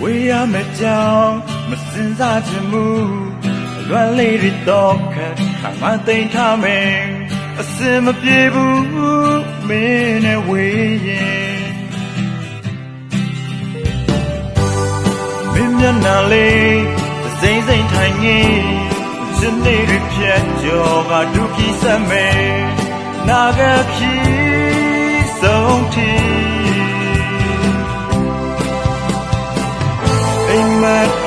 ဝေးရမယ့်ကြောင်းမစင်စားချင်မှုလွမ်းလေးတွေတော့ခက်ခံမသိမ်းထားမယ်အစင်မပြေဘူးမင်းနဲ့ဝေးရင်မင်းမျက်နှာလေးစိမ့်စိမ့်ထိုင်ငင်းစနေရပြတ်ကြောကဒုက္ခိစမဲနာဂခီဆုံးထီအိမ်မက်